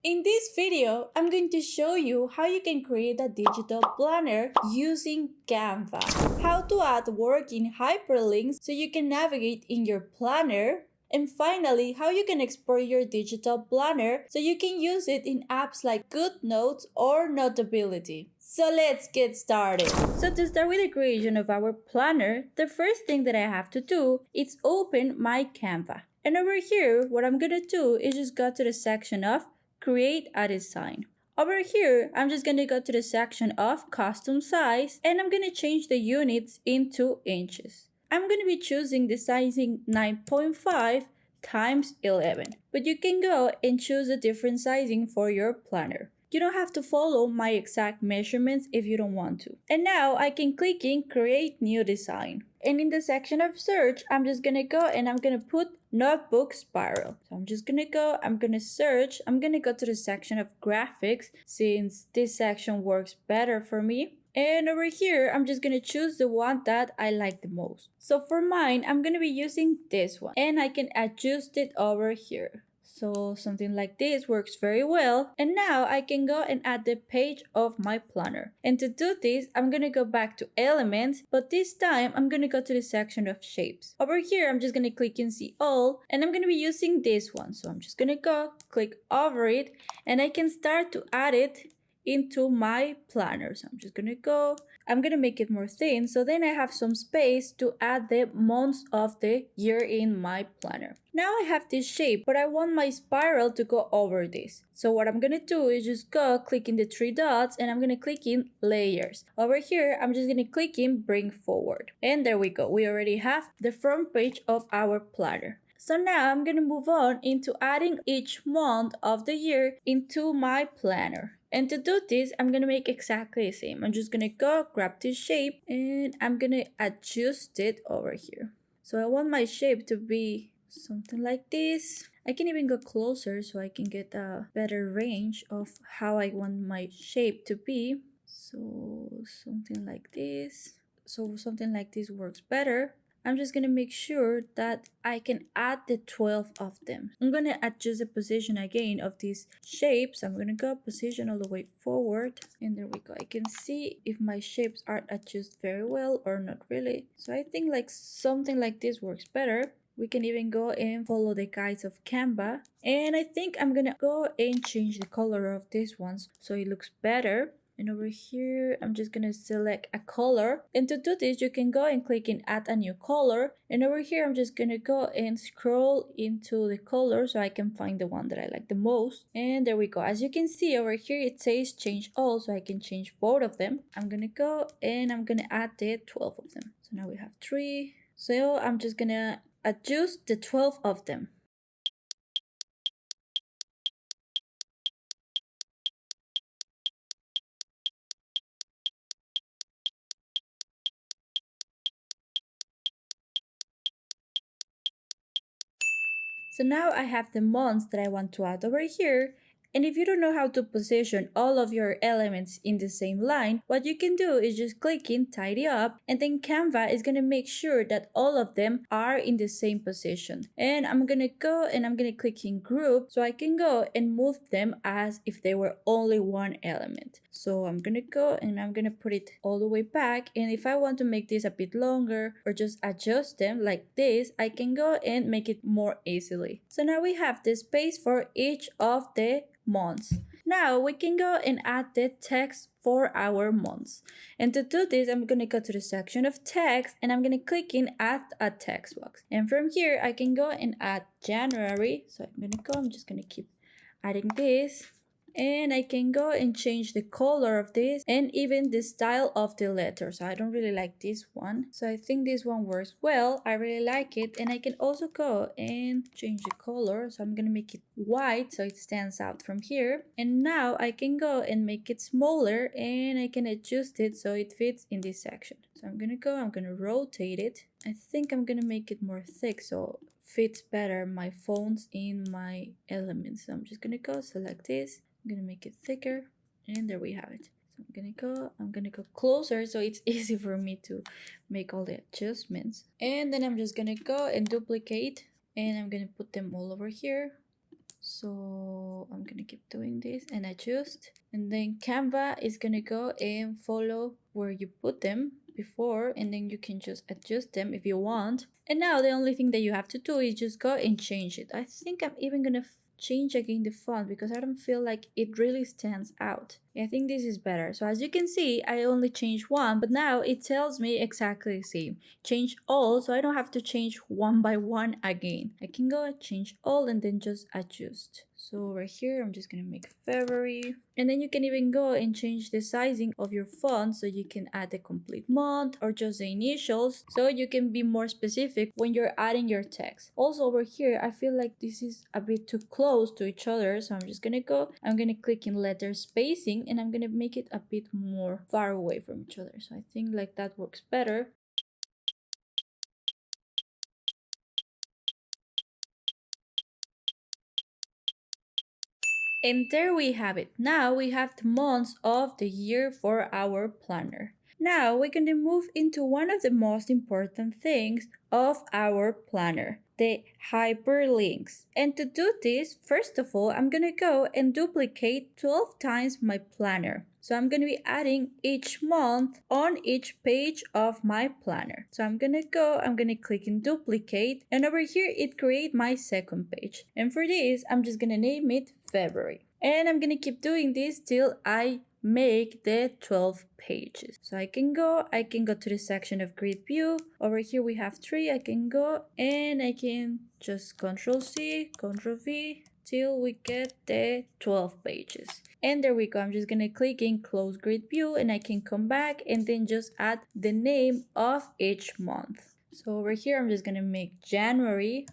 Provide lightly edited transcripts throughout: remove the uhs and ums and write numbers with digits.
In this video, I'm going to show you how you can create a digital planner using Canva, how to add work in hyperlinks so you can navigate in your planner, and finally, how you can export your digital planner so you can use it in apps like GoodNotes or Notability. So let's get started. So to start with the creation of our planner, the first thing that I have to do is open my Canva. And over here, what I'm gonna do is just go to the section of create a design. Over here, I'm just gonna go to the section of custom size and I'm gonna change the units into inches. I'm gonna be choosing the sizing 9.5 times 11, but you can go and choose a different sizing for your planner. You don't have to follow my exact measurements if you don't want to. And now I can click in create new design. And in the section of search, I'm just gonna go and I'm gonna put notebook spiral. So I'm just gonna go, I'm gonna search, I'm gonna go to the section of graphics since this section works better for me. And over here, I'm just gonna choose the one that I like the most. So for mine, I'm gonna be using this one and I can adjust it over here. So something like this works very well. And now I can go and add the page of my planner. And to do this, I'm gonna go back to elements, but this time I'm gonna go to the section of shapes. Over here, I'm just gonna click and see all, and I'm gonna be using this one. So I'm just gonna go click over it, and I can start to add it into my planner. So I'm just gonna go, I'm gonna make it more thin so then I have some space to add the months of the year in my planner. Now I have this shape, but I want my spiral to go over this. So what I'm gonna do is just go click in the three dots and I'm gonna click in layers. Over here, I'm just gonna click in bring forward. And there we go. We already have the front page of our planner. So now I'm gonna move on into adding each month of the year into my planner. And to do this, I'm gonna make exactly the same. I'm just gonna go grab this shape and I'm gonna adjust it over here. So I want my shape to be something like this. I can even go closer so I can get a better range of how I want my shape to be. So something like this. So something like this works better. I'm just gonna make sure that I can add the 12 of them. I'm gonna adjust the position again of these shapes. I'm gonna go position all the way forward and there we go. I can see if my shapes are adjusted very well or not really. So I think like something like this works better. We can even go and follow the guides of Canva. And I think I'm gonna go and change the color of these ones so it looks better. And over here, I'm just gonna select a color. And to do this, you can go and click in add a new color. And over here, I'm just gonna go and scroll into the color so I can find the one that I like the most. And there we go. As you can see over here, it says change all, so I can change both of them. I'm gonna go and I'm gonna add the 12 of them. So now we have 3. So I'm just gonna adjust the 12 of them. So now I have the months that I want to add over here. And if you don't know how to position all of your elements in the same line, what you can do is just click in tidy up and then Canva is going to make sure that all of them are in the same position. And I'm going to go and I'm going to click in group so I can go and move them as if they were only one element. So I'm going to go and I'm going to put it all the way back. And if I want to make this a bit longer or just adjust them like this, I can go and make it more easily. So now we have the space for each of the months. Now we can go and add the text for our months. And to do this, I'm going to go to the section of text and I'm going to click in add a text box. And from here, I can go and add January. So I'm going to go, I'm just going to keep adding this. And I can go and change the color of this and even the style of the letter. So I don't really like this one. So I think this one works well. I really like it. And I can also go and change the color. So I'm going to make it white so it stands out from here. And now I can go and make it smaller and I can adjust it so it fits in this section. So I'm going to go, I'm going to rotate it. I think I'm going to make it more thick so fits better my fonts in my elements. So I'm just going to go select this. I'm gonna make it thicker and there we have it. So I'm gonna go closer so it's easy for me to make all the adjustments. And then I'm just gonna go and duplicate and I'm gonna put them all over here. So I'm gonna keep doing this and adjust. And then Canva is gonna go and follow where you put them before, and then you can just adjust them if you want. And now the only thing that you have to do is just go and change it. I think I'm even gonna change again the font because I don't feel like it really stands out. I think this is better. So as you can see, I only changed one, but now it tells me exactly the same. Change all, so I don't have to change one by one again. I can go and change all and then just adjust. So right here, I'm just gonna make February. And then you can even go and change the sizing of your font so you can add the complete month or just the initials, so you can be more specific when you're adding your text. Also over here, I feel like this is a bit too close to each other, so I'm just gonna click in letter spacing and I'm gonna make it a bit more far away from each other. So I think like that works better. And there we have it. Now we have the months of the year for our planner. Now we're going to move into one of the most important things of our planner, the hyperlinks. And to do this, first of all, I'm going to go and duplicate 12 times my planner. So I'm going to be adding each month on each page of my planner. So I'm going to click in duplicate, and over here it creates my second page. And for this, I'm just going to name it February. And I'm going to keep doing this till I make the 12 pages. So I can go to the section of grid view. Over here we have 3. I can go and I can just Control C, Control V till we get the 12 pages. And there we go. I'm just gonna click in close grid view and I can come back and then just add the name of each month. So over here I'm just gonna make January.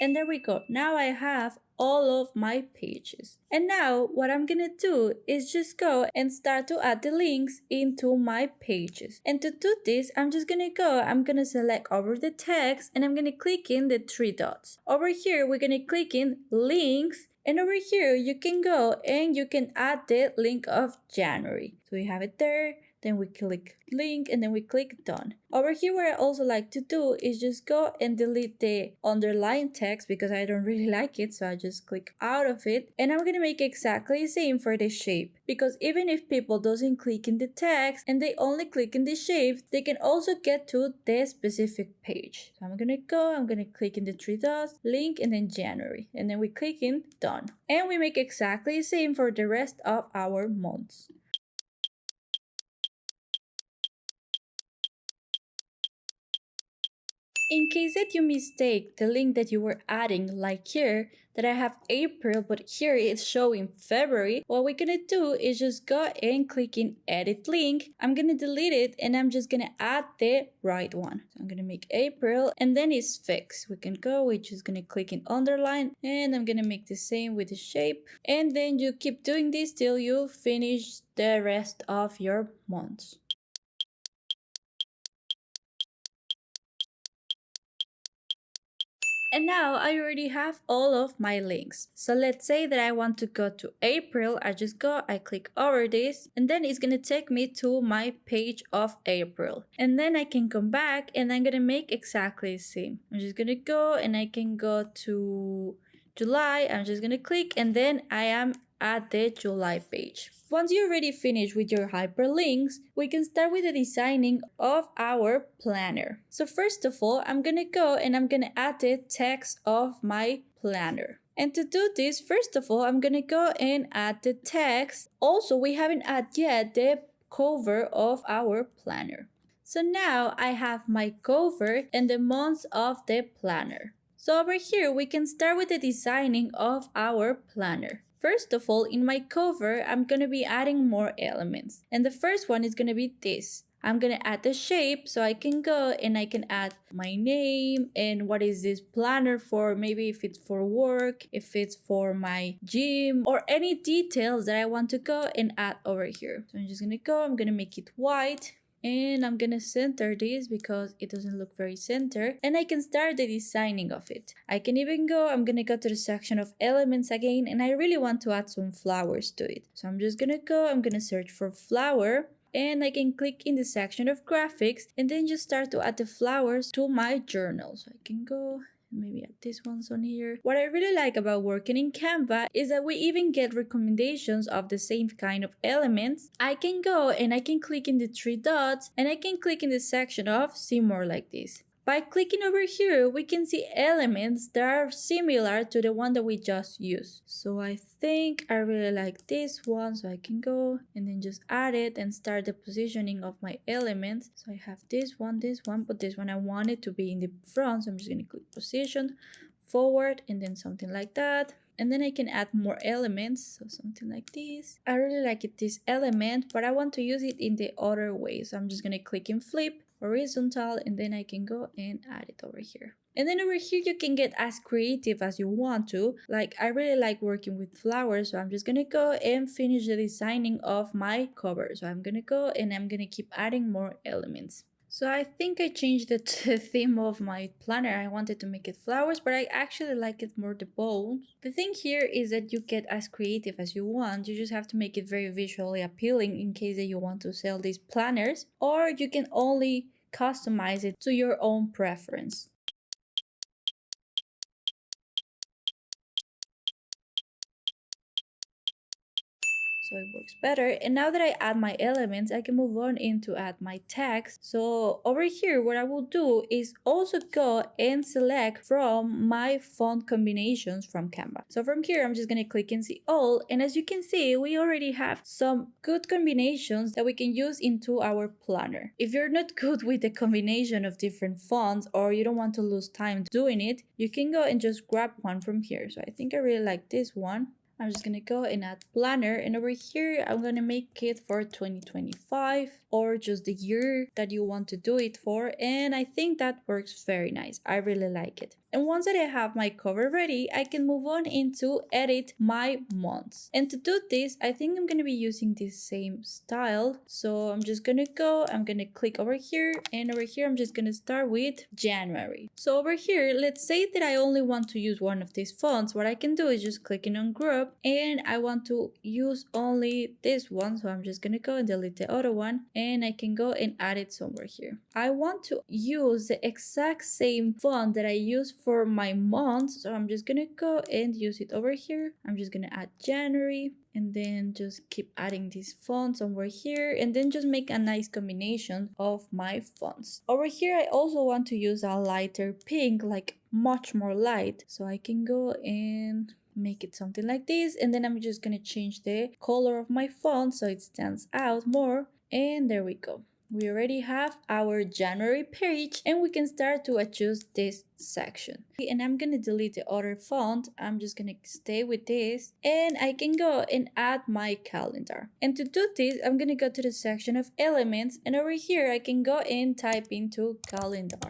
And there we go. Now I have all of my pages. And now what I'm gonna do is just go and start to add the links into my pages. And to do this, I'm gonna select over the text and I'm gonna click in the 3 dots. Over here, we're gonna click in links. And over here, you can go and you can add the link of January. So we have it there. Then we click link and then we click done. Over here, what I also like to do is just go and delete the underlined text because I don't really like it. So I just click out of it. And I'm going to make exactly the same for the shape, because even if people doesn't click in the text and they only click in the shape, they can also get to the specific page. So I'm going to click in the 3 dots, link, and then January. And then we click in done. And we make exactly the same for the rest of our months. In case that you mistake the link that you were adding, like here, that I have April, but here it's showing February, what we're gonna do is just go and click in edit link. I'm gonna delete it and I'm just gonna add the right one. So I'm gonna make April and then it's fixed. We're just gonna click in underline and I'm gonna make the same with the shape. And then you keep doing this till you finish the rest of your months. And now I already have all of my links. So let's say that I want to go to April. I click over this and then it's gonna take me to my page of April. And then I can come back and I'm gonna make exactly the same. I'm just gonna go and I can go to July. I'm just gonna click and then I am at the July page. Once you're already finished with your hyperlinks, we can start with the designing of our planner. So first of all, I'm gonna go and I'm gonna add the text of my planner. And to do this, first of all, I'm gonna go and add the text. Also, we haven't added yet the cover of our planner. So now I have my cover and the months of the planner. So over here, we can start with the designing of our planner. First of all, in my cover, I'm going to be adding more elements. And the first one is going to be this. I'm going to add the shape so I can go and I can add my name and what is this planner for, maybe if it's for work, if it's for my gym, or any details that I want to go and add over here. So I'm just going to I'm going to make it white. And I'm gonna center this because it doesn't look very center, and I can start the designing of it. I'm gonna go to the section of elements again, and I really want to add some flowers to it. So I'm just gonna I'm gonna search for flower. and I can click in the section of graphics and then just start to add the flowers to my journal. So I can go maybe add this one's on here. What I really like about working in Canva is that we even get recommendations of the same kind of elements. I can go and I can click in the three dots and I can click in the section of see more like this. By clicking over here, we can see elements that are similar to the one that we just used. So I think I really like this one, so I can go and then just add it and start the positioning of my elements. So I have this one, but this one I want it to be in the front, so I'm just going to click position, forward, and then something like that. And then I can add more elements, so something like this. I really like it, this element, but I want to use it in the other way. So I'm just going to click in flip, horizontal, and then I can go and add it over here. And then over here you can get as creative as you want to. Like I really like working with flowers, so I'm just gonna go and finish the designing of my cover. So I'm gonna go and I'm gonna keep adding more elements. So I think I changed the theme of my planner. I wanted to make it flowers, but I actually like it more the bones. The thing here is that you get as creative as you want. You just have to make it very visually appealing in case that you want to sell these planners, or you can only customize it to your own preference. So it works better. And now that I add my elements, I can move on into add my text. So over here, what I will do is also go and select from my font combinations from Canva. So from here, I'm just going to click and see all. And as you can see, we already have some good combinations that we can use into our planner. If you're not good with the combination of different fonts or you don't want to lose time doing it, you can go and just grab one from here. So I think I really like this one. I'm just gonna go and add planner, and over here I'm gonna make it for 2025 or just the year that you want to do it for, and I think that works very nice. I really like it. And once that I have my cover ready, I can move on into edit my months. And to do this, I think I'm gonna be using this same style. So I'm just gonna go, I'm gonna click over here, and over here I'm just gonna start with January. So over here, let's say that I only want to use one of these fonts. What I can do is just clicking on group, and I want to use only this one. So I'm just gonna go and delete the other one, and I can go and add it somewhere here. I want to use the exact same font that I use for my months, so I'm just gonna go and use it over here. I'm just gonna add January, and then just keep adding these fonts somewhere here, and then just make a nice combination of my fonts. Over here I also want to use a lighter pink, like much more light, so I can go and make it something like this, and then I'm just gonna change the color of my font so it stands out more, and there we go. We already have our January page, and we can start to adjust this section. And I'm gonna delete the other font. I'm just gonna stay with this, and I can go and add my calendar. And to do this, I'm gonna go to the section of elements, and over here I can go and type into calendar.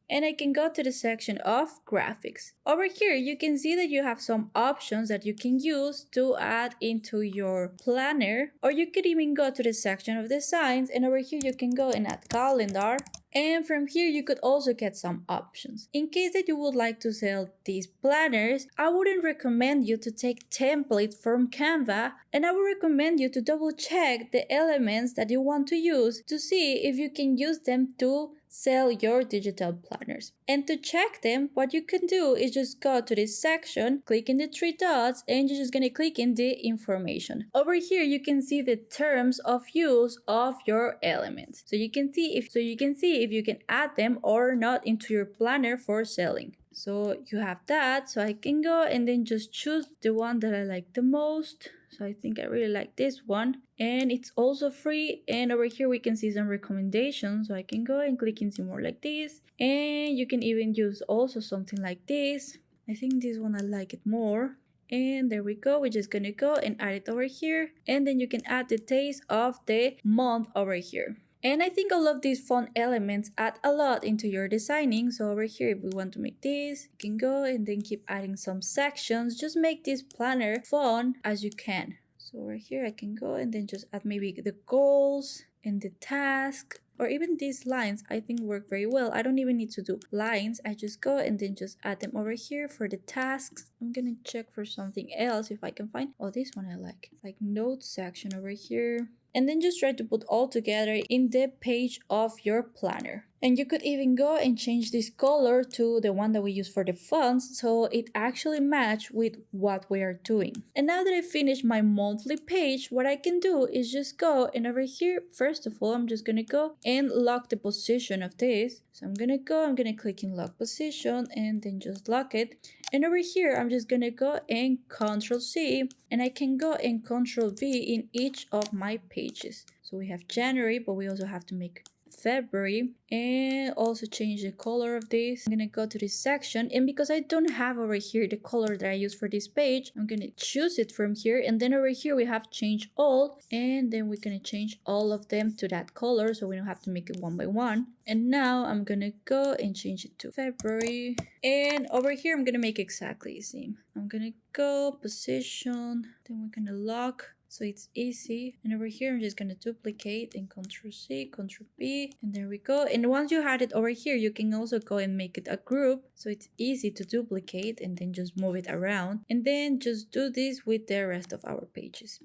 And I can go to the section of graphics. Over here, you can see that you have some options that you can use to add into your planner, or you could even go to the section of designs, and over here you can go and add calendar. And from here, you could also get some options. In case that you would like to sell these planners, I wouldn't recommend you to take templates from Canva, and I would recommend you to double check the elements that you want to use to see if you can use them to sell your digital planners. And to check them, what you can do is just go to this section, click in the three dots, and you're just gonna click in the information. Over here, you can see the terms of use of your elements. So you can see if you can add them or not into your planner for selling. So you have that. So I can go and then just choose the one that I like the most. So I think I really like this one, and it's also free. And over here we can see some recommendations, so I can go and click and see more like this, and you can even use also something like this. I think this one I like it more. And there we go. We're just gonna go and add it over here, and then you can add the days of the month over here. And I think all of these font elements add a lot into your designing. So over here, if we want to make this, you can go and then keep adding some sections. Just make this planner fun as you can. So over here, I can go and then just add maybe the goals and the task, or even these lines. I think work very well. I don't even need to do lines. I just go and then just add them over here for the tasks. I'm gonna check for something else if I can find. Oh, this one I like notes section over here. and then just try to put all together in the page of your planner. And you could even go and change this color to the one that we use for the fonts so it actually match with what we are doing. And now that I finished my monthly page, what I can do is just go and over here, first of all, I'm just gonna go and lock the position of this. So I'm gonna click in lock position and then just lock it. And over here, I'm just gonna go and Control C, and I can go and Control V in each of my pages. So we have January, but we also have to make February, and also change the color of this. I'm gonna go to this section, and because I don't have over here the color that I use for this page, I'm gonna choose it from here, and then over here we have change all, and then we're gonna change all of them to that color so we don't have to make it one by one. And now I'm gonna go and change it to February, and over here I'm gonna make exactly the same. I'm gonna go position, then we're gonna lock so it's easy. And over here I'm just gonna duplicate and Ctrl C, Ctrl V, and there we go. And once you had it over here, you can also go and make it a group so it's easy to duplicate and then just move it around, and then just do this with the rest of our pages.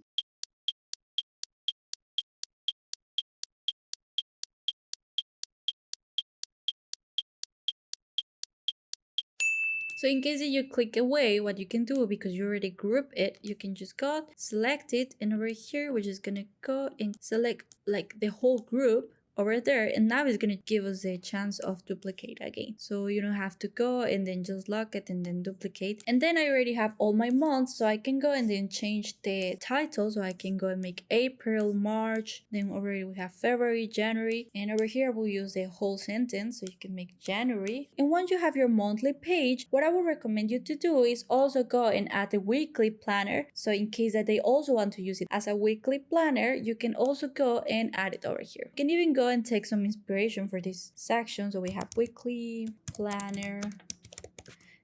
So in case that you click away, what you can do, because you already group it, you can just go, select it, and over here, we're just gonna go and select like the whole group over there, and now it's gonna give us a chance of duplicate again. So you don't have to go and then just lock it and then duplicate. And then I already have all my months, so I can go and then change the title. So I can go and make April, March, then already we have February, January, and over here we'll use the whole sentence, so you can make January. And once you have your monthly page, what I would recommend you to do is also go and add a weekly planner. So in case that they also want to use it as a weekly planner, you can also go and add it over here. You can even go and take some inspiration for this section. So we have weekly planner,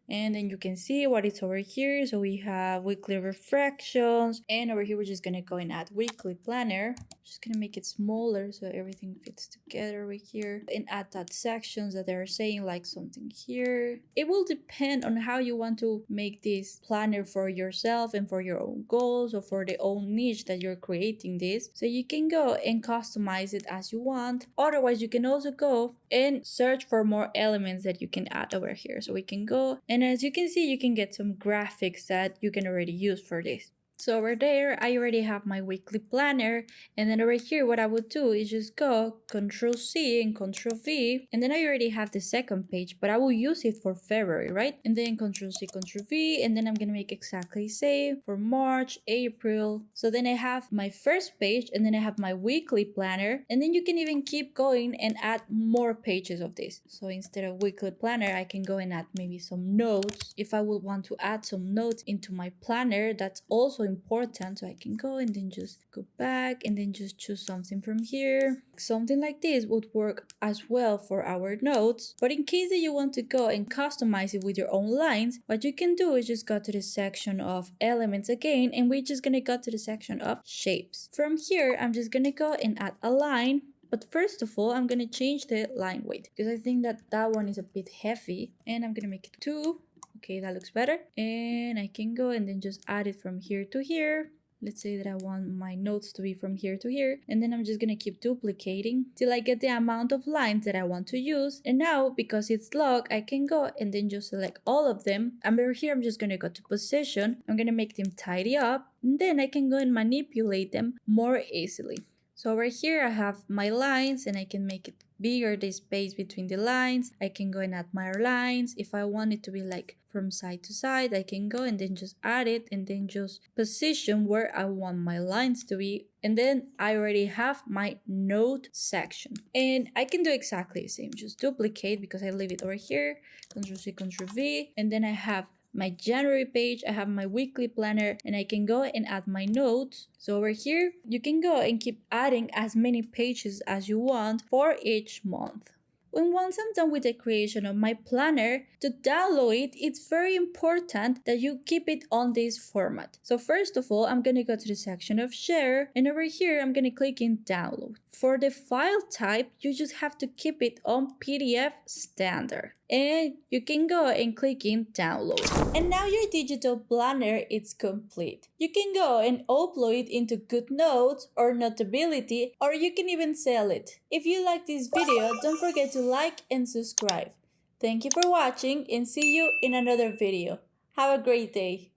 and then you can see what is over here. So we have weekly reflections, and over here we're just gonna go and add weekly planner. Just gonna make it smaller so everything fits together over here, and add that sections that they're saying, like something here. It will depend on how you want to make this planner for yourself and for your own goals or for the own niche that you're creating this. So you can go and customize it as you want. Otherwise, you can also go and search for more elements that you can add over here. So we can go, and as you can see, you can get some graphics that you can already use for this. So over there, I already have my weekly planner, and then over here, what I would do is just go Ctrl C and Ctrl V, and then I already have the second page, but I will use it for February, right? And then Ctrl C, Ctrl V, and then I'm gonna make exactly the same for March, April. So then I have my first page, and then I have my weekly planner, and then you can even keep going and add more pages of this. So instead of weekly planner, I can go and add maybe some notes. If I would want to add some notes into my planner, that's also important. So I can go and then just go back and then just choose something from here. Something like this would work as well for our notes. But in case that you want to go and customize it with your own lines, what you can do is just go to the section of elements again, and we're just gonna go to the section of shapes. From here, I'm just gonna go and add a line. But first of all, I'm gonna change the line weight because I think that that one is a bit heavy, and I'm gonna make it 2. Okay, that looks better. And I can go and then just add it from here to here. Let's say that I want my notes to be from here to here. And then I'm just gonna keep duplicating till I get the amount of lines that I want to use. And now, because it's locked, I can go and then just select all of them. And over here, I'm just gonna go to position. I'm gonna make them tidy up. And then I can go and manipulate them more easily. So over here, I have my lines, and I can make it bigger, the space between the lines. I can go and add my lines. If I want it to be like from side to side, I can go and then just add it and then just position where I want my lines to be. And then I already have my note section. And I can do exactly the same, just duplicate because I leave it over here, Ctrl C, Ctrl V, and then I have my January page, I have my weekly planner, and I can go and add my notes. So over here, you can go and keep adding as many pages as you want for each month. And once I'm done with the creation of my planner, to download it, it's very important that you keep it on this format. So first of all, I'm going to go to the section of share, and over here, I'm going to click in download. For the file type, you just have to keep it on PDF standard. and you can go and click in download. And now your digital planner is complete. You can go and upload it into GoodNotes or Notability, or you can even sell it. If you like this video, don't forget to like and subscribe. Thank you for watching and see you in another video. Have a great day.